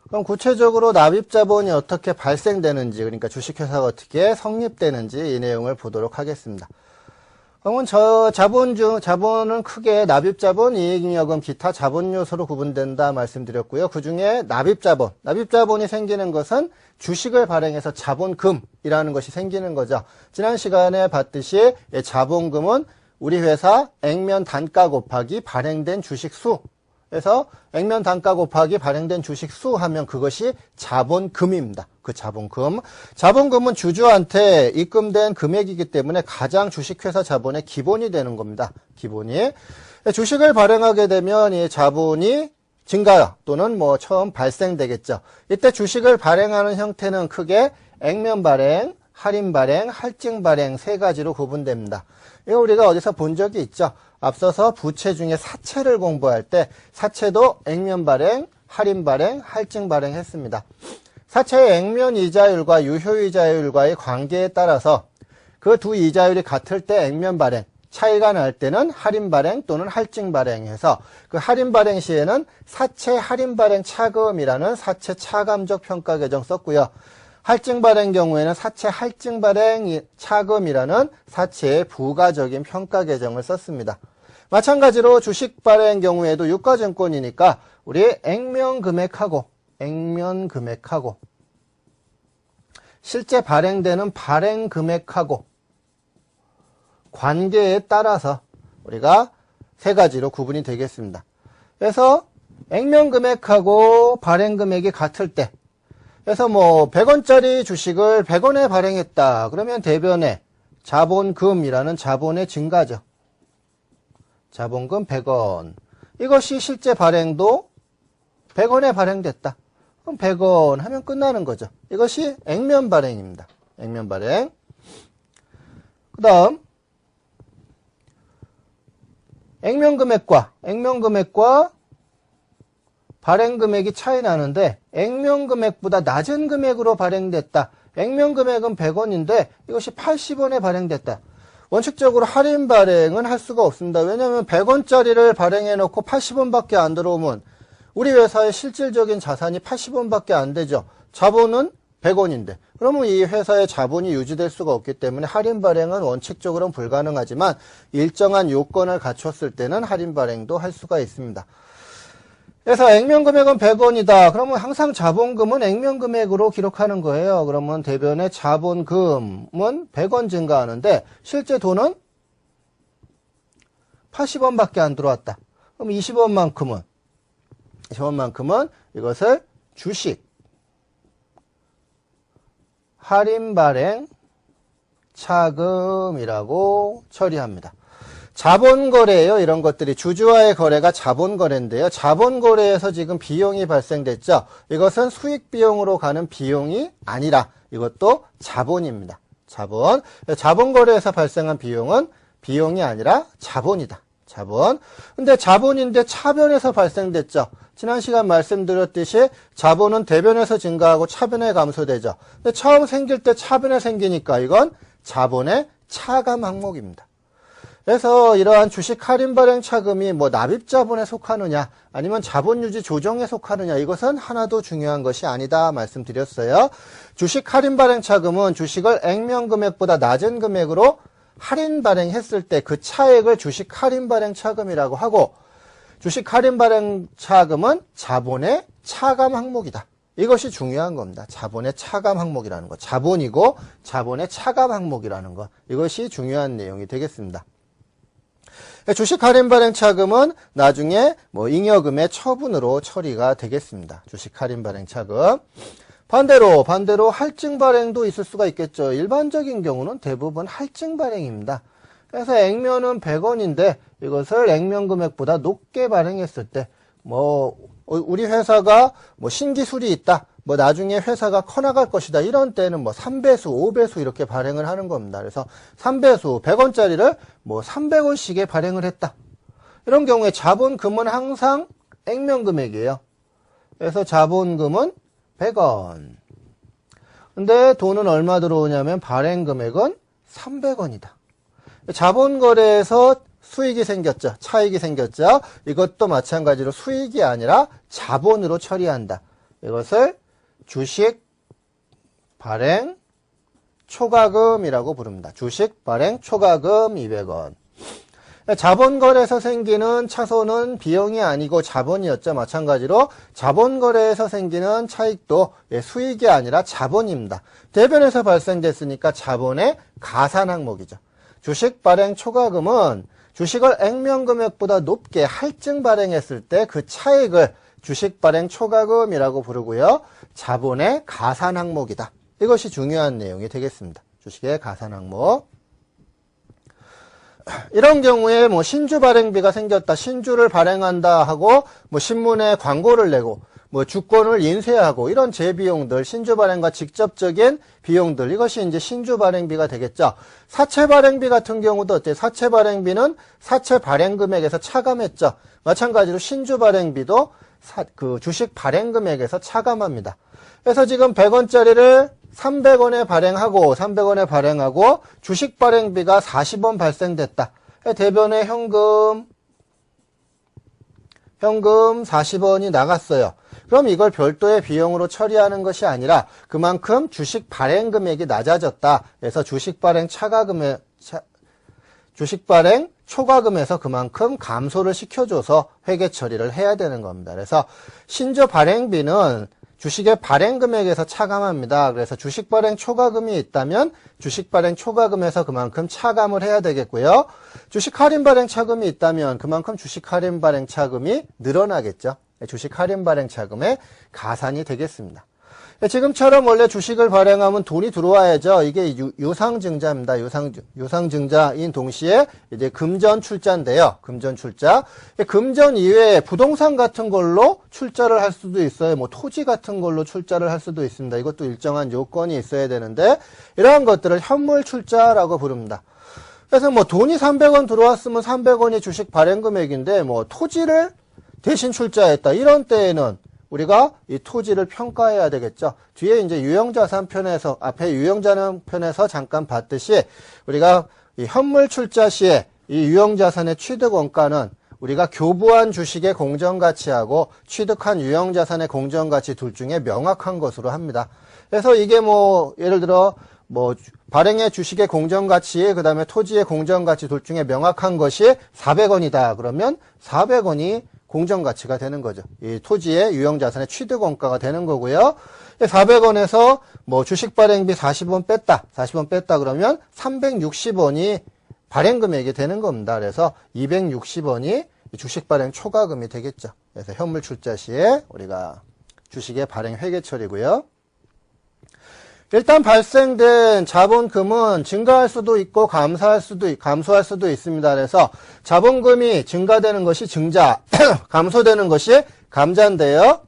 그럼 구체적으로 납입자본이 어떻게 발생되는지, 그러니까 주식회사가 어떻게 성립되는지 이 내용을 보도록 하겠습니다. 그러면 자본은 크게 납입자본, 이익잉여금, 기타 자본 요소로 구분된다 말씀드렸고요. 그 중에 납입자본이 생기는 것은 주식을 발행해서 자본금이라는 것이 생기는 거죠. 지난 시간에 봤듯이 자본금은 우리 회사 액면 단가 곱하기 발행된 주식 수, 그래서 액면 단가 곱하기 발행된 주식 수 하면 그것이 자본금입니다. 그 자본금. 자본금은 주주한테 입금된 금액이기 때문에 가장 주식회사 자본의 기본이 되는 겁니다. 기본이. 주식을 발행하게 되면 이 자본이 증가 또는 처음 발생되겠죠. 이때 주식을 발행하는 형태는 크게 액면 발행, 할인 발행, 할증 발행 세 가지로 구분됩니다. 이거 우리가 어디서 본 적이 있죠. 앞서서 부채 중에 사채를 공부할 때 사채도 액면 발행, 할인 발행, 할증 발행 했습니다. 사채의 액면 이자율과 유효 이자율과의 관계에 따라서 그 두 이자율이 같을 때 액면 발행, 차이가 날 때는 할인 발행 또는 할증 발행해서 그 할인 발행 시에는 사채 할인 발행 차금이라는 사채 차감적 평가 계정 썼고요. 할증 발행 경우에는 사채 할증 발행 차금이라는 사채의 부가적인 평가 계정을 썼습니다. 마찬가지로 주식 발행 경우에도 유가증권이니까 우리 액면 금액하고 실제 발행되는 발행 금액하고 관계에 따라서 우리가 세 가지로 구분이 되겠습니다. 그래서 액면 금액하고 발행 금액이 같을 때, 그래서 100원짜리 주식을 100원에 발행했다. 그러면 대변에 자본금이라는 자본의 증가죠. 자본금 100원. 이것이 실제 발행도 100원에 발행됐다. 그럼 100원 하면 끝나는 거죠. 이것이 액면 발행입니다. 액면 발행. 그 다음 액면 금액과 발행 금액이 차이 나는데 액면 금액보다 낮은 금액으로 발행됐다. 액면 금액은 100원인데 이것이 80원에 발행됐다. 원칙적으로 할인 발행은 할 수가 없습니다. 왜냐하면 100원짜리를 발행해 놓고 80원밖에 안 들어오면 우리 회사의 실질적인 자산이 80원밖에 안 되죠. 자본은 100원인데 그러면 이 회사의 자본이 유지될 수가 없기 때문에 할인 발행은 원칙적으로는 불가능하지만 일정한 요건을 갖췄을 때는 할인 발행도 할 수가 있습니다. 그래서 액면 금액은 100원이다. 그러면 항상 자본금은 액면 금액으로 기록하는 거예요. 그러면 대변의 자본금은 100원 증가하는데 실제 돈은 80원밖에 안 들어왔다. 그럼 20원만큼은 이것을 주식 할인 발행 차금이라고 처리합니다. 자본거래예요. 이런 것들이 주주와의 거래가 자본거래인데요. 자본거래에서 지금 비용이 발생됐죠. 이것은 수익비용으로 가는 비용이 아니라 이것도 자본입니다. 자본거래에서 발생한 비용은 비용이 아니라 자본이다. 자본. 근데 자본인데 차변에서 발생됐죠. 지난 시간 말씀드렸듯이 자본은 대변에서 증가하고 차변에 감소되죠. 근데 처음 생길 때 차변에 생기니까 이건 자본의 차감 항목입니다. 그래서 이러한 주식 할인 발행 차금이 납입자본에 속하느냐 아니면 자본유지 조정에 속하느냐 이것은 하나도 중요한 것이 아니다 말씀드렸어요. 주식 할인 발행 차금은 주식을 액면 금액보다 낮은 금액으로 할인 발행했을 때 그 차액을 주식 할인 발행 차금이라고 하고 주식 할인 발행 차금은 자본의 차감 항목이다. 이것이 중요한 겁니다. 자본의 차감 항목이라는 것. 자본이고 자본의 차감 항목이라는 것. 이것이 중요한 내용이 되겠습니다. 주식 할인 발행 차금은 나중에 잉여금의 처분으로 처리가 되겠습니다. 주식 할인 발행 차금. 반대로 할증 발행도 있을 수가 있겠죠. 일반적인 경우는 대부분 할증 발행입니다. 그래서 액면은 100원인데 이것을 액면 금액보다 높게 발행했을 때 우리 회사가 신기술이 있다. 나중에 회사가 커나갈 것이다. 이런 때는 3배수, 5배수 이렇게 발행을 하는 겁니다. 그래서 3배수, 100원짜리를 300원씩에 발행을 했다. 이런 경우에 자본금은 항상 액면 금액이에요. 그래서 자본금은 100원. 근데 돈은 얼마 들어오냐면 발행 금액은 300원이다. 자본거래에서 수익이 생겼죠. 차익이 생겼죠. 이것도 마찬가지로 수익이 아니라 자본으로 처리한다. 이것을 주식 발행 초과금이라고 부릅니다. 주식 발행 초과금 200원. 자본거래에서 생기는 차손은 비용이 아니고 자본이었죠. 마찬가지로 자본거래에서 생기는 차익도 수익이 아니라 자본입니다. 대변에서 발생됐으니까 자본의 가산 항목이죠. 주식 발행 초과금은 주식을 액면금액보다 높게 할증 발행했을 때 그 차익을 주식 발행 초과금이라고 부르고요. 자본의 가산 항목이다. 이것이 중요한 내용이 되겠습니다. 주식의 가산 항목. 이런 경우에 뭐 신주 발행비가 생겼다, 신주를 발행한다 하고 뭐 신문에 광고를 내고 뭐 주권을 인쇄하고 이런 재비용들, 신주 발행과 직접적인 비용들, 이것이 이제 신주 발행비가 되겠죠. 사채 발행비 같은 경우도 어때요? 사채 발행비는 사채 발행 금액에서 차감했죠. 마찬가지로 신주 발행비도 그 주식 발행 금액에서 차감합니다. 그래서 지금 100원짜리를 300원에 발행하고 주식 발행비가 40원 발생됐다. 대변에 현금 40원이 나갔어요. 그럼 이걸 별도의 비용으로 처리하는 것이 아니라 그만큼 주식 발행 금액이 낮아졌다. 그래서 주식 발행 초과금에서 그만큼 감소를 시켜줘서 회계 처리를 해야 되는 겁니다. 그래서 신주 발행비는 주식의 발행 금액에서 차감합니다. 그래서 주식 발행 초과금이 있다면 주식 발행 초과금에서 그만큼 차감을 해야 되겠고요. 주식 할인 발행 차금이 있다면 그만큼 주식 할인 발행 차금이 늘어나겠죠. 주식 할인 발행 차금의 가산이 되겠습니다. 지금처럼 원래 주식을 발행하면 돈이 들어와야죠. 이게 유상증자입니다. 유상증자인 동시에 이제 금전 출자인데요. 금전 출자. 금전 이외에 부동산 같은 걸로 출자를 할 수도 있어요. 뭐 토지 같은 걸로 출자를 할 수도 있습니다. 이것도 일정한 요건이 있어야 되는데 이러한 것들을 현물 출자라고 부릅니다. 그래서 뭐 돈이 300원 들어왔으면 300원이 주식 발행 금액인데 뭐 토지를 대신 출자했다. 이런 때에는 우리가 이 토지를 평가해야 되겠죠. 뒤에 이제 유형자산 편에서, 앞에 유형자산 편에서 잠깐 봤듯이 우리가 이 현물 출자 시에 이 유형자산의 취득원가는 우리가 교부한 주식의 공정가치하고 취득한 유형자산의 공정가치 둘 중에 명확한 것으로 합니다. 그래서 이게 뭐, 예를 들어, 뭐, 발행의 주식의 공정가치, 그 다음에 토지의 공정가치 둘 중에 명확한 것이 400원이다. 그러면 400원이 공정가치가 되는 거죠. 이 토지의 유형자산의 취득원가가 되는 거고요. 400원에서 뭐 주식 발행비 40원 뺐다 그러면 360원이 발행금액이 되는 겁니다. 그래서 260원이 주식 발행 초과금이 되겠죠. 그래서 현물 출자 시에 우리가 주식의 발행 회계 처리고요. 일단 발생된 자본금은 증가할 수도 있고 감소할 수도 있습니다. 그래서 자본금이 증가되는 것이 증자, 감소되는 것이 감자인데요.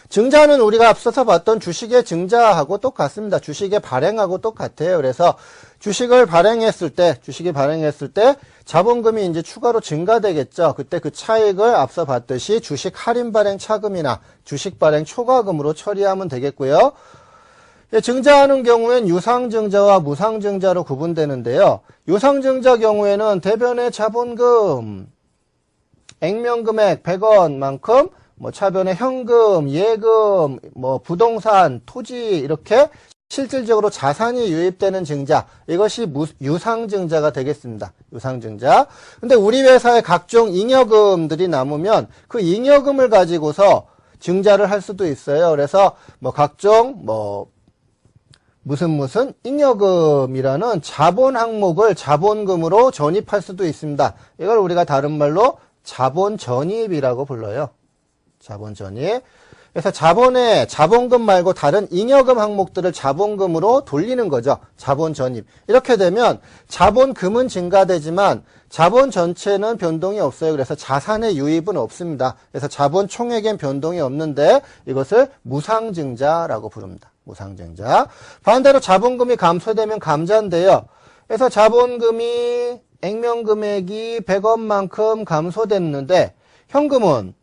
증자는 우리가 앞서서 봤던 주식의 증자하고 똑같습니다. 주식의 발행하고 똑같아요. 그래서 주식이 발행했을 때 자본금이 이제 추가로 증가되겠죠. 그때 그 차익을 앞서 봤듯이 주식 할인 발행 차금이나 주식 발행 초과금으로 처리하면 되겠고요. 증자하는 경우엔 유상증자와 무상증자로 구분되는데요. 유상증자 경우에는 대변의 자본금, 액면금액 100원만큼 뭐 차변의 현금, 예금, 뭐 부동산, 토지 이렇게 실질적으로 자산이 유입되는 증자, 이것이 유상증자가 되겠습니다. 유상증자. 근데 우리 회사에 각종 잉여금들이 남으면 그 잉여금을 가지고서 증자를 할 수도 있어요. 그래서 뭐 각종 무슨 잉여금이라는 자본 항목을 자본금으로 전입할 수도 있습니다. 이걸 우리가 다른 말로 자본 전입이라고 불러요. 자본 전입. 그래서 자본금 말고 다른 잉여금 항목들을 자본금으로 돌리는 거죠. 자본 전입. 이렇게 되면 자본금은 증가되지만 자본 전체는 변동이 없어요. 그래서 자산의 유입은 없습니다. 그래서 자본 총액엔 변동이 없는데 이것을 무상증자라고 부릅니다. 무상증자. 반대로 자본금이 감소되면 감자인데요. 그래서 자본금이 액면금액이 100원만큼 감소됐는데 현금은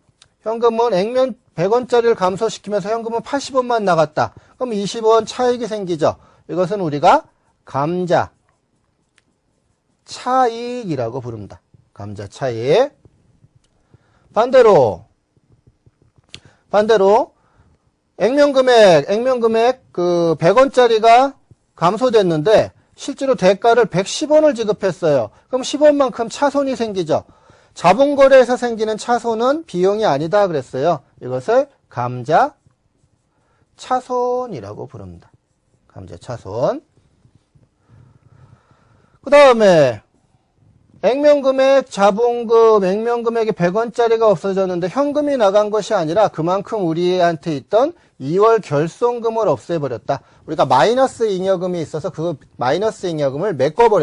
액면 100원짜리를 감소시키면서 현금은 80원만 나갔다. 그럼 20원 차익이 생기죠. 이것은 우리가 감자 차익이라고 부릅니다. 감자 차익. 반대로 액면금액 그 100원짜리가 감소됐는데 실제로 대가를 110원을 지급했어요. 그럼 10원만큼 차손이 생기죠. 자본거래에서 생기는 차손은 비용이 아니다 그랬어요. 이것을 감자차손이라고 부릅니다. 감자차손. 그 다음에 액면금액, 자본금, 액면금액이 100원짜리가 없어졌는데 현금이 나간 것이 아니라 그만큼 우리한테 있던 2월 결손금을 없애버렸다. 우리가 마이너스 잉여금이 있어서 그 마이너스 잉여금을 메꿔버렸다.